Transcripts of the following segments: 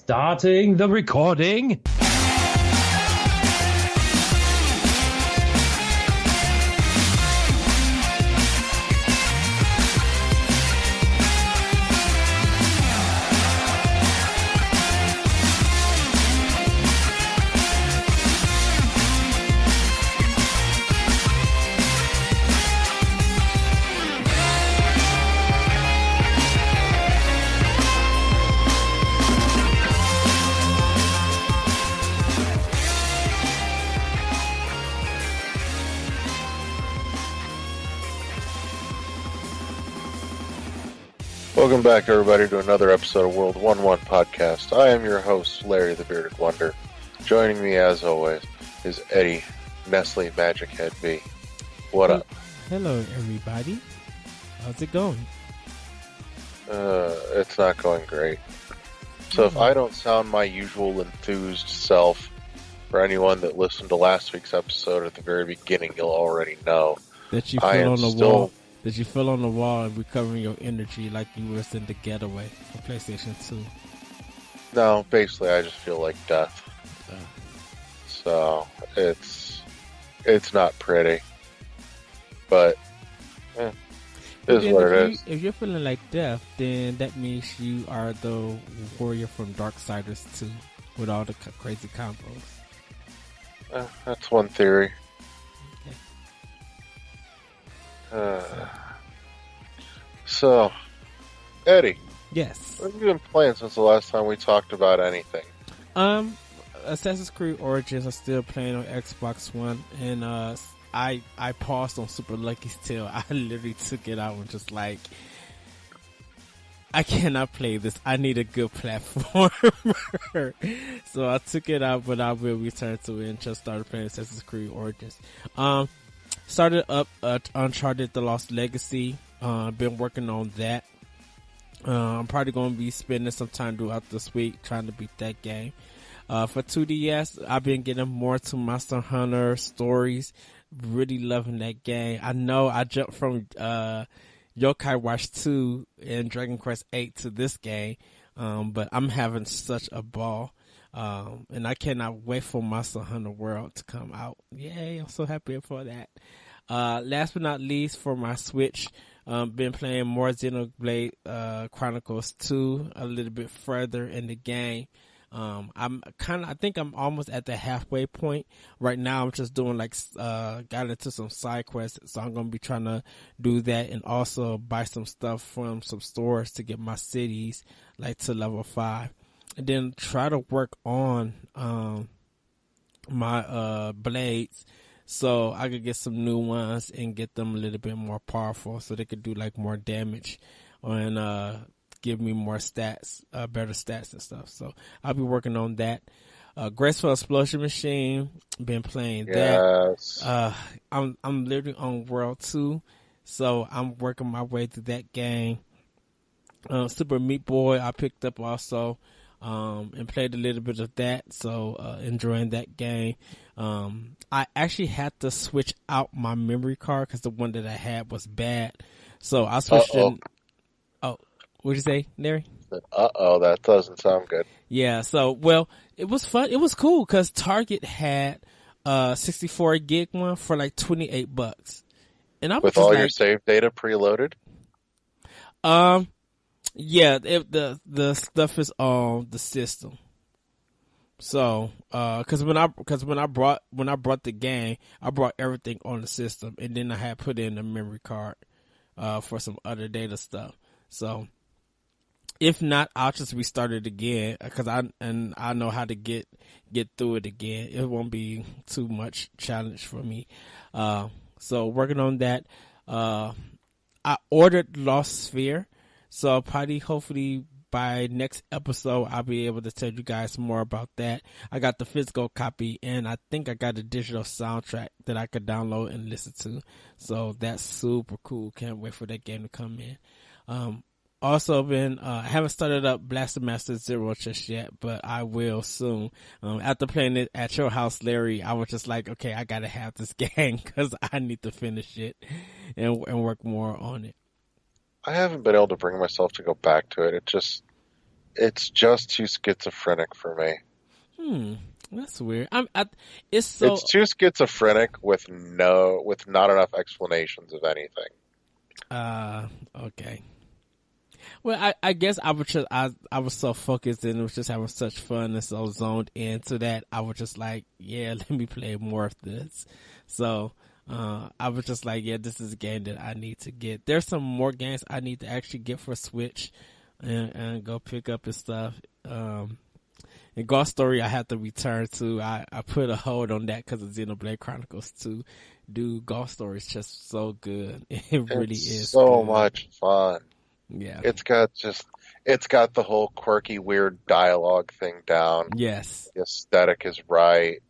Starting the recording. Welcome back, everybody, to another episode of World 1-1 Podcast. I am your host, Larry the Bearded Wonder. Joining me, as always, is Eddie, Nestle Magic Head B. What up? Hello, everybody. How's it going? It's not going great. So if I don't sound my usual enthused self, for anyone that listened to last week's episode at the very beginning, you'll already know that you fell on the wall. That you fell on the wall and recovering your energy like you was in the Getaway for PlayStation 2. No, basically I just feel like death. So it's not pretty. But it is what it is. If you're feeling like death, then that means you are the warrior from Darksiders 2 with all the crazy combos. That's one theory. So, Eddie. Yes. What have you been playing since the last time we talked about anything? Assassin's Creed Origins are still playing on Xbox One, and I paused on Super Lucky's Tale. I literally took it out and just like, I cannot play this. I need a good platform. So I took it out, but I will return to it and just started playing Assassin's Creed Origins. Started up Uncharted: The Lost Legacy. Been working on that. I'm probably going to be spending some time throughout this week trying to beat that game. For 2DS, I've been getting more to Monster Hunter Stories. Really loving that game. I know I jumped from Yokai Watch 2 and Dragon Quest 8 to this game, but I'm having such a ball. And I cannot wait for Monster Hunter World to come out. Yay, I'm so happy for that. Last but not least, for my Switch, been playing more Xenoblade Chronicles 2 a little bit further in the game. I think I'm almost at the halfway point. Right now I'm just doing got into some side quests, so I'm gonna be trying to do that and also buy some stuff from some stores to get my cities to level 5. And then try to work on my blades so I could get some new ones and get them a little bit more powerful so they could do more damage and give me more stats, better stats and stuff. So I'll be working on that. Graceful Explosion Machine, been playing that. I'm literally on World 2, so I'm working my way through that game. Super Meat Boy I picked up also. And played a little bit of that, so enjoying that game. I actually had to switch out my memory card because the one that I had was bad, so I switched in. Oh, what'd you say, Larry? That doesn't sound good. Yeah, so it was fun. It was cool because Target had 64 gig one for $28, and I was with all your save data preloaded. Yeah, the stuff is on the system. So, cause when I brought the game, I brought everything on the system, and then I had put in a memory card, for some other data stuff. So, if not, I'll just restart it again, cause I know how to get through it again. It won't be too much challenge for me. So working on that. I ordered Lost Sphere. So hopefully by next episode, I'll be able to tell you guys more about that. I got the physical copy, and I think I got a digital soundtrack that I could download and listen to. So that's super cool. Can't wait for that game to come in. Also been, I haven't started up Blaster Master Zero just yet, but I will soon. After playing it at your house, Larry, I was just like, okay, I gotta have this game because I need to finish it and work more on it. I haven't been able to bring myself to go back to it. it's just too schizophrenic for me. That's weird. It's so It's too schizophrenic with not enough explanations of anything. okay. Well, I guess I was so focused and was just having such fun and so zoned into that I was just like, yeah, let me play more of this. So I was just like, yeah, this is a game that I need to get. There's some more games I need to actually get for Switch and go pick up and stuff. And Ghost Story I have to return to. I put a hold on that because of Xenoblade Chronicles 2. Dude, Ghost Story is just so good. It really is so good. much fun. Yeah. It's got the whole quirky, weird dialogue thing down. Yes. The aesthetic is right.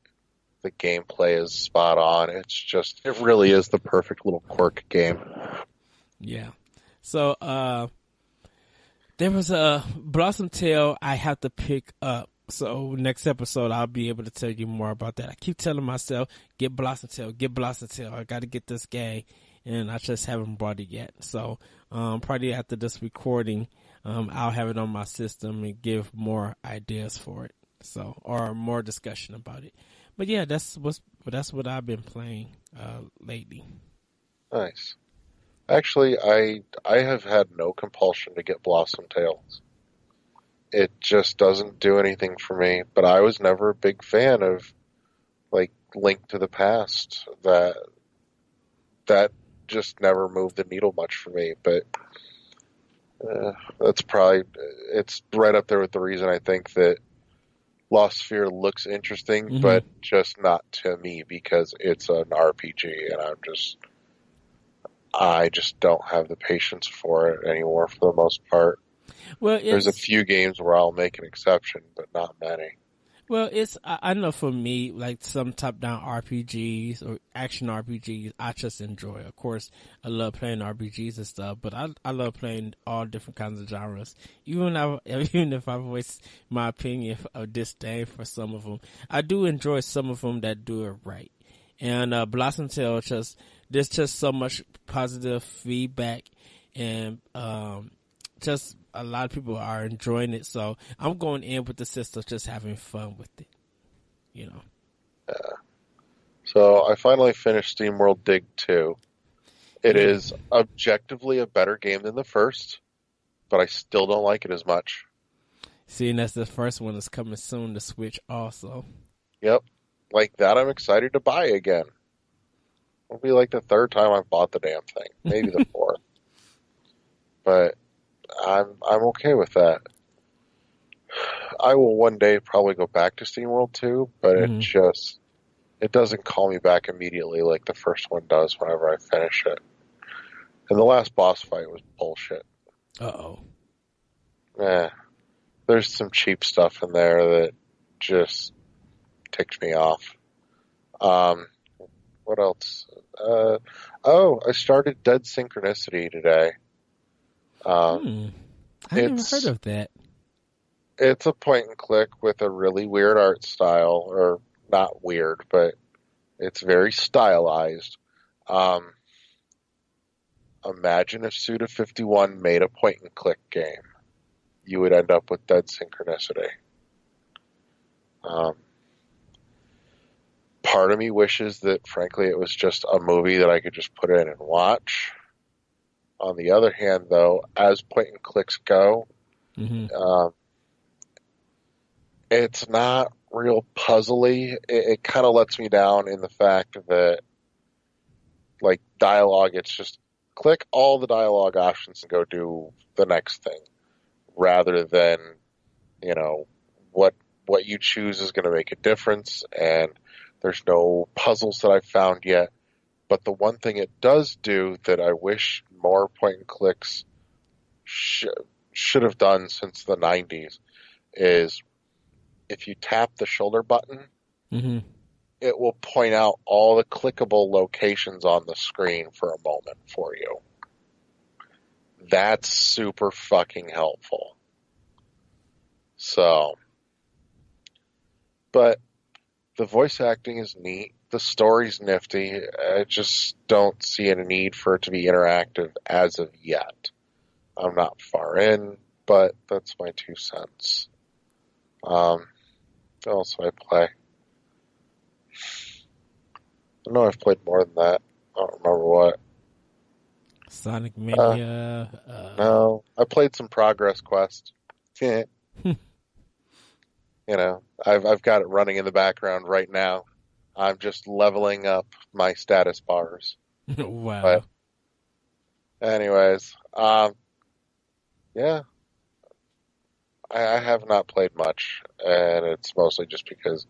The gameplay is spot on. It really is the perfect little quirk game. Yeah. So, there was a Blossom Tale I have to pick up. So next episode I'll be able to tell you more about that. I keep telling myself, get Blossom Tale. I got to get this game, and I just haven't bought it yet. So probably after this recording, I'll have it on my system and give more ideas for it. So, or more discussion about it. But yeah, that's what I've been playing lately. Nice. Actually, I have had no compulsion to get Blossom Tales. It just doesn't do anything for me. But I was never a big fan of like Link to the Past. That just never moved the needle much for me. But it's right up there with the reason I think that Lost Sphere looks interesting, but just not to me because it's an RPG, and I just don't have the patience for it anymore for the most part. Well, there's a few games where I'll make an exception, but not many. Well, I know for me, like some top-down RPGs or action RPGs, I just enjoy. Of course, I love playing RPGs and stuff, but I love playing all different kinds of genres. Even if I voice my opinion of disdain for some of them, I do enjoy some of them that do it right. And Blossom Tale, there's just so much positive feedback, and just a lot of people are enjoying it, so I'm going in with the system, just having fun with it, you know. Yeah. So I finally finished SteamWorld Dig 2. It is objectively a better game than the first, but I still don't like it as much. Seeing that's the first one is coming soon to Switch also. Yep. Like that I'm excited to buy again. It'll be like the third time I've bought the damn thing. Maybe the fourth. But I'm okay with that. I will one day probably go back to SteamWorld 2, but it doesn't call me back immediately like the first one does whenever I finish it. And the last boss fight was bullshit. Uh-oh. There's some cheap stuff in there that just ticked me off. What else? I started Dead Synchronicity today. I never heard of that. It's a point and click with a really weird art style, or not weird, but it's very stylized. Imagine if Suda51 made a point and click game. You would end up with Dead Synchronicity. Part of me wishes that, frankly, it was just a movie that I could just put in and watch. On the other hand, though, as point and clicks go, it's not real puzzly. It kind of lets me down in the fact that, like, dialogue, it's just click all the dialogue options and go do the next thing, rather than, you know, what you choose is going to make a difference, and there's no puzzles that I've found yet. But the one thing it does do that I wish more point and clicks should have done since the 90s is if you tap the shoulder button, it will point out all the clickable locations on the screen for a moment for you. That's super fucking helpful. So, but the voice acting is neat. The story's nifty. I just don't see any need for it to be interactive as of yet. I'm not far in. but that's my 2 cents. What else do I play? I know I've played more than that. I don't remember what. Sonic Mania. No, I played some Progress Quest. You know, I've got it running in the background right now. I'm just leveling up my status bars. Wow. But anyways, yeah, I have not played much, and it's mostly just because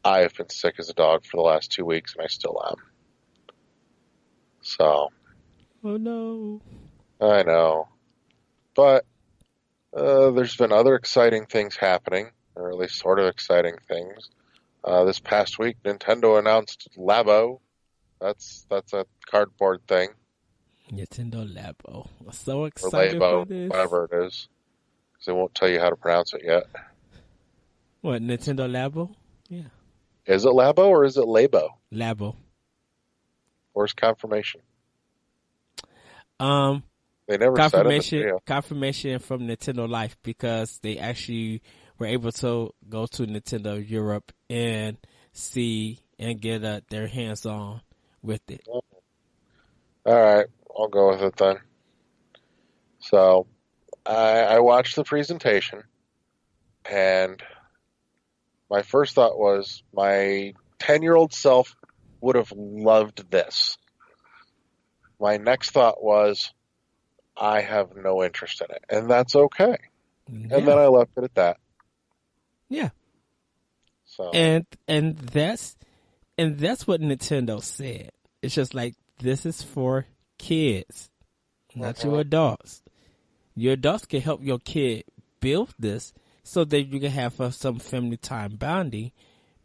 I have been sick as a dog for the last 2 weeks, and I still am. So, Oh no. I know. But there's been other exciting things happening, or at least sort of exciting things. This past week, Nintendo announced Labo. That's a cardboard thing. Nintendo Labo. I'm so Or excited Labo, for this. whatever it is. Because they won't tell you how to pronounce it yet. What, Nintendo Labo? Yeah. Is it Labo or is it Labo? Labo. Where's confirmation? They never said it in the video. Confirmation from Nintendo Life, because they actually were able to go to Nintendo Europe and see and get their hands on with it. All right, I'll go with it then. So, I watched the presentation, and my first thought was my 10-year-old self would have loved this. My next thought was, I have no interest in it, and that's okay. Yeah. And then I left it at that. Yeah. So, And that's what Nintendo said. It's just like, this is for kids, not your adults. Your adults can help your kid build this so that you can have some family time bonding,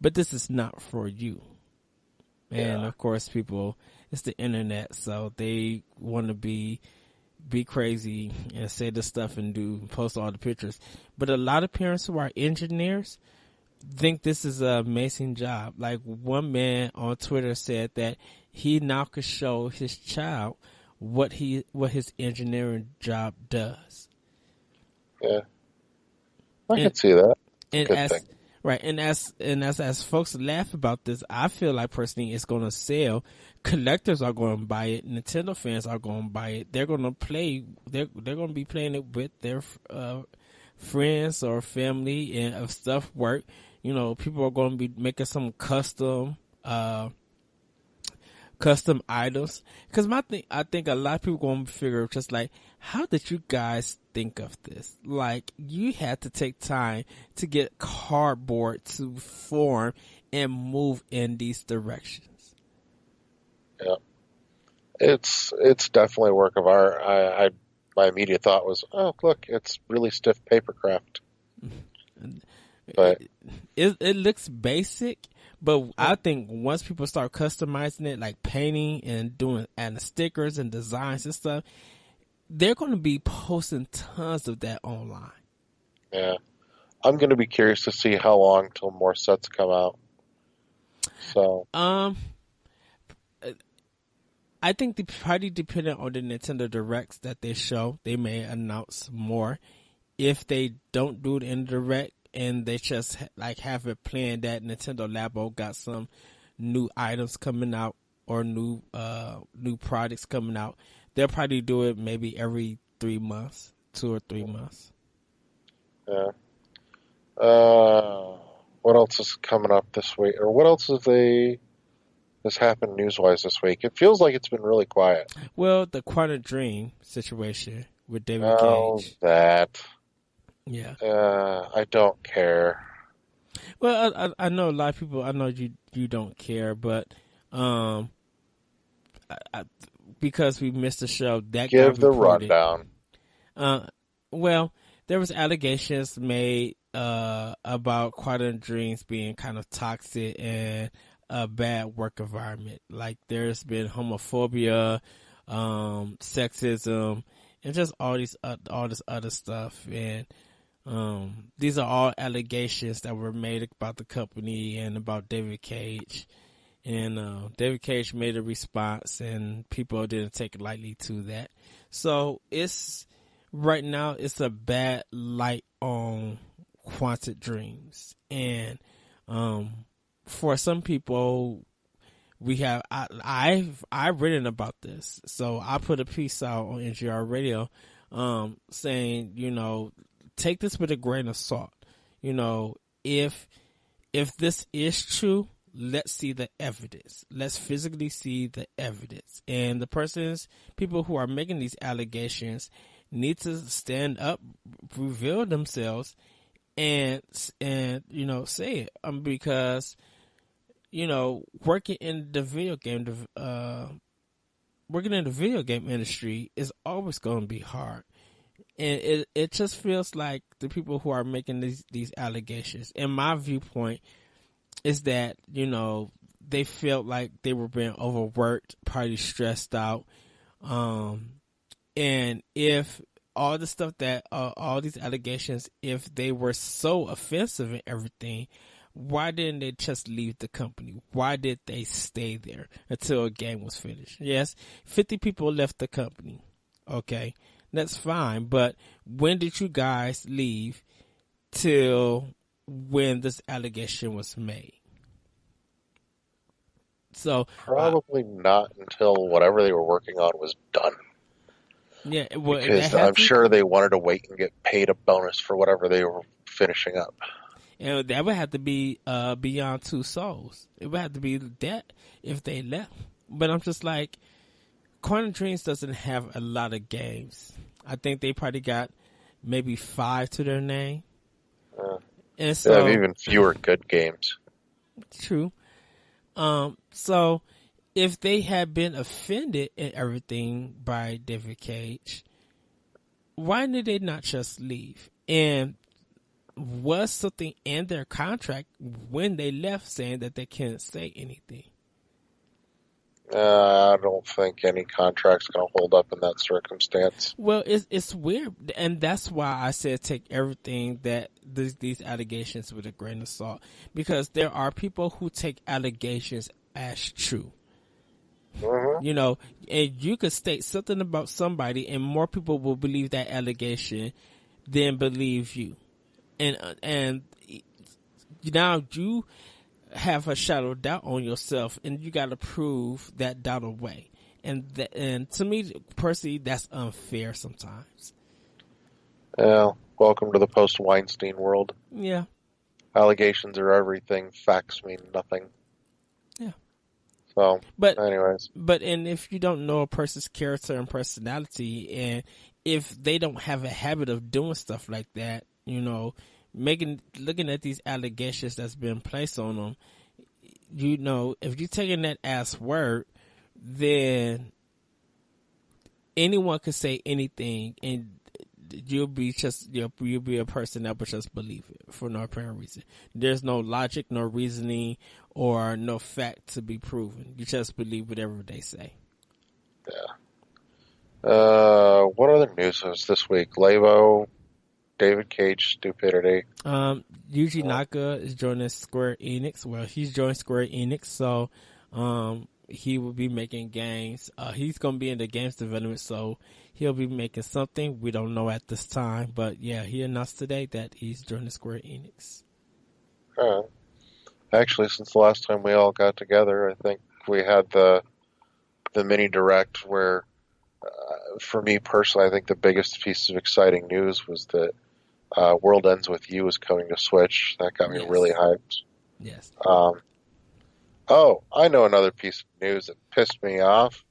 but this is not for you. And of course, people, it's the internet, so they want to be crazy and say this stuff and post all the pictures. But a lot of parents who are engineers think this is an amazing job. Like, one man on Twitter said that he now could show his child what his engineering job does. yeah. I can see that. And Good as thing. right, and as folks laugh about this, I feel like personally it's going to sell. Collectors are going to buy it. Nintendo fans are going to buy it. They're going to play. They're going to be playing it with their friends or family, and if stuff work, you know, people are going to be making some custom items. Because I think a lot of people going to figure just like, how did you guys think of this? Like, you had to take time to get cardboard to form and move in these directions. Yeah. It's definitely a work of art. My immediate thought was, oh, look, it's really stiff paper craft. But it looks basic, but I think once people start customizing it, like painting and adding stickers and designs and stuff, they're going to be posting tons of that online. yeah, I'm going to be curious to see how long till more sets come out. So, I think probably depending on the Nintendo Directs that they show, they may announce more. If they don't do it in the Direct and they just like have it planned that Nintendo Labo got some new items coming out or new products coming out, they'll probably do it maybe every 3 months, 2 or 3 months. yeah. What else is coming up this week? Or what else has happened news-wise this week? It feels like it's been really quiet. Well, the Quantum Dream situation with David Cage. That. Yeah. I don't care. Well, I know a lot of people. I know you don't care, but because we missed the show, that Give got the reported. rundown. Well, there was allegations made about Quantum Dreams being kind of toxic and a bad work environment. Like, there's been homophobia, sexism, and just all this other stuff. And these are all allegations that were made about the company and about David Cage. And David Cage made a response, and people didn't take it lightly to that. So it's right now it's a bad light on Quantic Dreams, and for some people, we have I've written about this, so I put a piece out on NGR Radio, saying, you know, take this with a grain of salt. You know, if this is true, let's see the evidence. Let's physically see the evidence. And the people who are making these allegations need to stand up, reveal themselves, and you know, say it. Because, you know, working in the video game industry is always going to be hard. And it just feels like the people who are making these allegations, in my viewpoint, is that, you know, they felt like they were being overworked, probably stressed out. And if all the stuff that, all these allegations, if they were so offensive and everything, why didn't they just leave the company? Why did they stay there until a game was finished? Yes, 50 people left the company. Okay, that's fine. But when did you guys leave till when this allegation was made? So probably not until whatever they were working on was done. Yeah, well, because I'm sure they wanted to wait and get paid a bonus for whatever they were finishing up. And that would have to be Beyond Two Souls. It would have to be that if they left. But I'm just like, Quantic Dreams doesn't have a lot of games. I think they probably got maybe 5 to their name. And so, they have even fewer good games. True. So if they had been offended and everything by David Cage, why did they not just leave? And was something in their contract when they left saying that they can't say anything? I don't think any contract's going to hold up in that circumstance. Well, it's weird, and that's why I said take everything that these allegations with a grain of salt, because there are people who take allegations as true. Mm-hmm. You know, and you could state something about somebody, and more people will believe that allegation than believe you. And now you have a shadow of doubt on yourself, and you got to prove that doubt away. And to me, personally, that's unfair sometimes. Yeah, welcome to the post-Weinstein world. Yeah. Allegations are everything. Facts mean nothing. Yeah. So, but if you don't know a person's character and personality, and if they don't have a habit of doing stuff like that, you know, looking at these allegations that's been placed on them, you know, if you're taking that as word, then anyone could say anything, and you'll be a person that would just believe it for no apparent reason. There's no logic, no reasoning, or no fact to be proven. You just believe whatever they say. Yeah. What other news was this week? Labo, David Cage stupidity. Yuji Naka is joining Square Enix. Well, he's joined Square Enix, so he will be making games. He's going to be in the games development, so he'll be making something. We don't know at this time, but yeah, he announced today that he's joining Square Enix. Actually, since the last time we all got together, I think we had the mini direct where, for me personally, I think the biggest piece of exciting news was that World Ends With You is coming to Switch. That got me really hyped. Yes. Oh, I know another piece of news that pissed me off.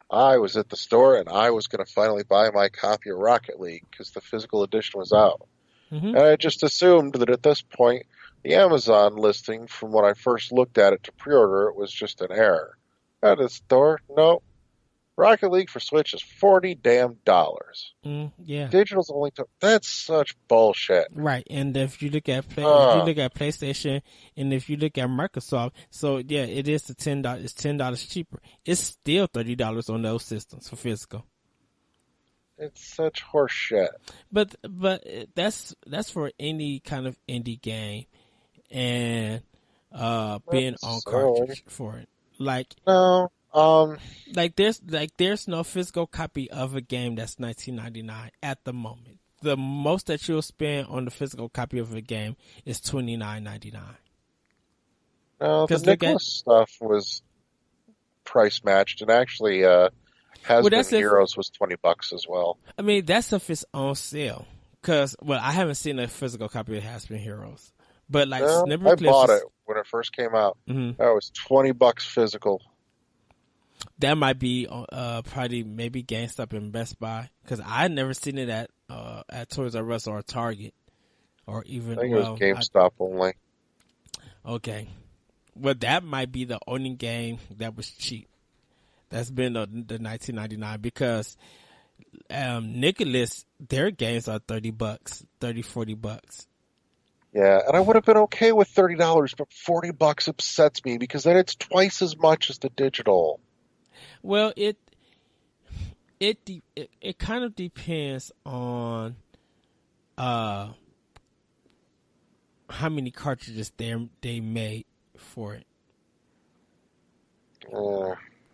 I was at the store and I was going to finally buy my copy of Rocket League because the physical edition was out. Mm-hmm. And I just assumed that at this point, the Amazon listing, from when I first looked at it to pre-order, it was just an error. At the store, no. Rocket League for Switch is $40 damn. Yeah. Digital's only that's such bullshit. Right, and if you look at PlayStation, and if you look at Microsoft, so yeah, it is $10. It's $10 cheaper. It's still $30 on those systems for physical. It's such horse shit. But that's for any kind of indie game, and being on cartridge for it. Like no, There's no physical copy of a game that's $19.99 at the moment. The most that you'll spend on the physical copy of a game is $29.99. No, the Nicholas stuff was price matched, and actually, Heroes was $20 as well. I mean, that's if it's on sale. Because, I haven't seen a physical copy of Has Been Heroes. But, like, Snipper I Clips bought it when it first came out. Mm-hmm. That was $20 physical. That might be probably maybe GameStop and Best Buy. Because I had never seen it at Toys R Us or Target. Or even, I think it was GameStop only. Okay. Well, that might be the only game that was cheap. That's been the $19.99 because Nicholas, their games are $30, $40. Yeah, and I would have been okay with $30, but $40 upsets me because then it's twice as much as the digital. Well, it kind of depends on how many cartridges they made for it.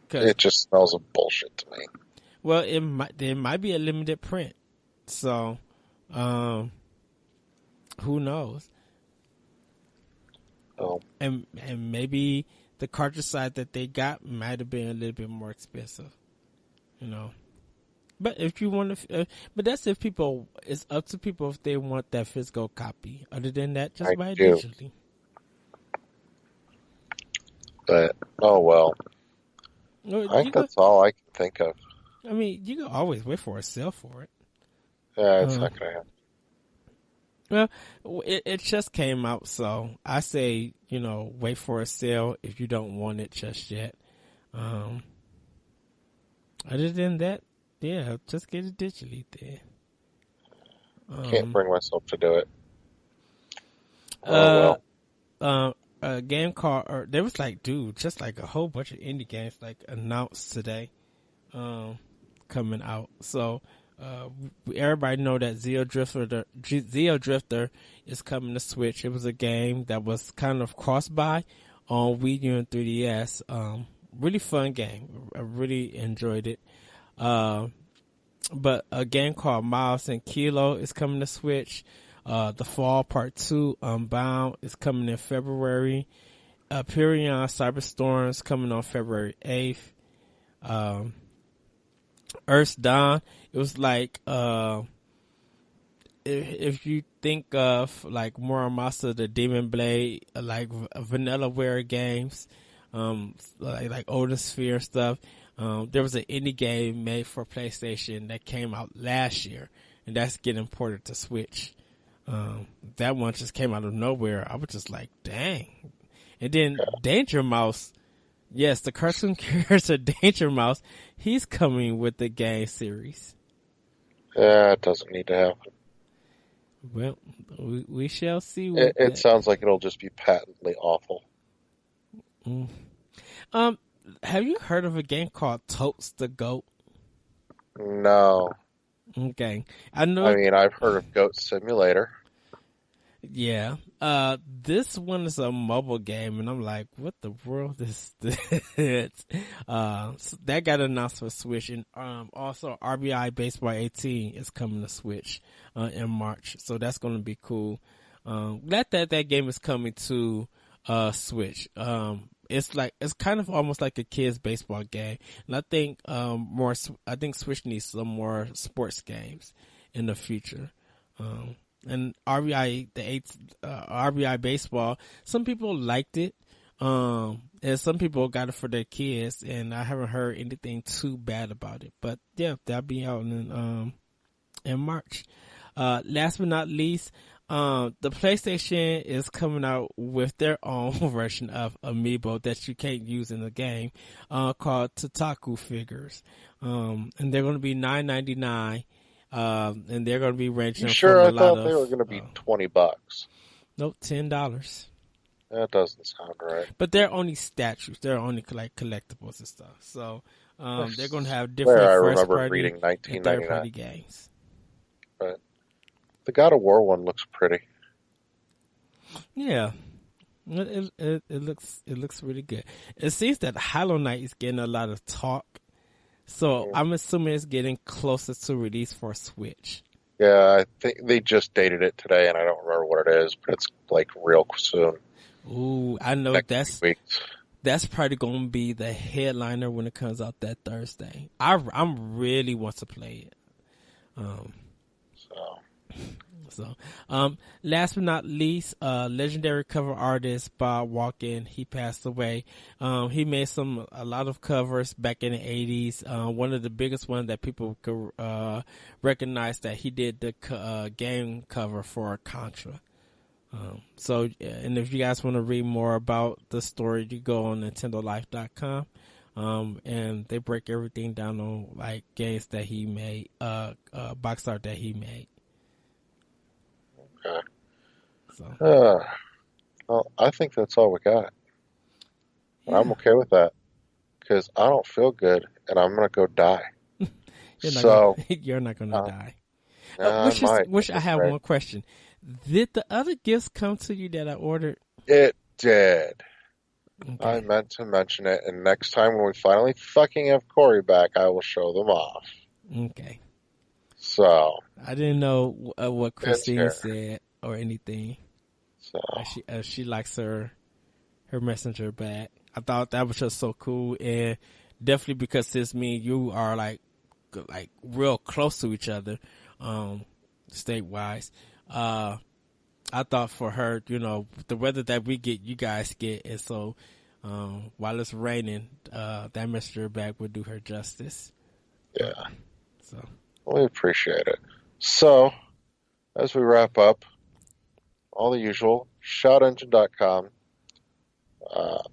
It just smells of bullshit to me. Well, there might be a limited print, so who knows? Oh, and maybe the cartridge side that they got might have been a little bit more expensive, But if you want to, but that's if people. It's up to people if they want that physical copy. Other than that, just buy it digitally. But oh well. I think that's all I can think of. I mean, you can always wait for a sale for it. Yeah, it's not going to happen. Well, it just came out, so I say, wait for a sale if you don't want it just yet. Other than that, yeah, just get it digitally then. Can't bring myself to do it. A game called, there was just like a whole bunch of indie games announced today, coming out. So, everybody know that Zeo Drifter is coming to Switch. It was a game that was kind of cross-buy on Wii U and 3DS. Really fun game. I really enjoyed it. But a game called Miles and Kilo is coming to Switch. The Fall Part 2 Unbound is coming in February. Pyrion Cyberstorm is coming on February 8th. Earth's Dawn, it was like, if you think of like Muramasa, the Demon Blade, like Vanillaware games, like Odin Sphere stuff, there was an indie game made for PlayStation that came out last year, and that's getting ported to Switch. That one just came out of nowhere. I was just like, dang. And then Danger Mouse, yes, the cartoon character Danger Mouse, he's coming with the game series. Yeah, it doesn't need to happen. Well, we shall see. It sounds like it'll just be patently awful. Have you heard of a game called Totes the Goat? No. Okay. I've heard of Goat Simulator. Yeah. This one is a mobile game, and I'm like, what the world is this? So that got announced for Switch, and also RBI Baseball 18 is coming to Switch in March, so that's going to be cool. Glad that game is coming to Switch. It's kind of almost like a kid's baseball game, and I think Switch needs some more sports games in the future. And RBI Baseball, some people liked it, and some people got it for their kids, and I haven't heard anything too bad about it. But yeah, that'll be out in March. Last but not least, the PlayStation is coming out with their own version of Amiibo that you can't use in the game, called Tataku figures. And they're going to be $9.99. And they're going to be ranging. Sure, I thought they were going to be $20. Nope, $10. That doesn't sound right. But they're only statues. They're only like collectibles and stuff. So they're going to have different first party and third party games. But the God of War one looks pretty. Yeah, It looks really good. It seems that Hollow Knight is getting a lot of talk, so I'm assuming it's getting closer to release for Switch. Yeah, I think they just dated it today, and I don't remember what it is, but it's like real soon. Ooh, I know Next that's 2 weeks. that's probably going to be the headliner when it comes out that Thursday. I'm really want to play it. So, last but not least, legendary cover artist Bob Walken, he passed away. He made a lot of covers back in the 80s. One of the biggest ones that people could, recognize that he did the, game cover for Contra. And if you guys want to read more about the story, you go on NintendoLife.com. And they break everything down on like games that he made, box art that he made. Okay. So, Well, I think that's all we got. And I'm okay with that because I don't feel good and I'm going to go die. You're not going to die. I Which I have right. one question. Did the other gifts come to you that I ordered? It did. Okay. I meant to mention it, and next time when we finally fucking have Corey back, I will show them off. Okay. So. I didn't know what Christine here. said or anything. So. She likes her messenger back. I thought that was just so cool, and definitely because since me and you are like real close to each other, state wise, I thought for her, the weather that we get, you guys get, and so while it's raining, that messenger bag would do her justice. Yeah. So we appreciate it. So, as we wrap up, all the usual, shoutengine.com,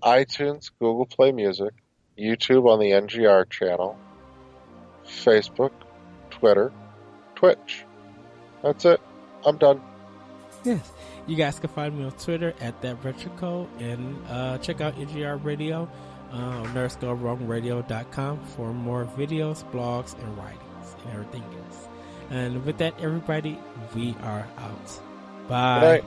iTunes, Google Play Music, YouTube on the NGR channel, Facebook, Twitter, Twitch. That's it. I'm done. yes, you guys can find me on Twitter at ThatRetroCode, and check out NGR Radio, NerdsGoWrongRadio.com for more videos, blogs, and writings, and everything else. And with that, everybody, we are out. Bye. Good night.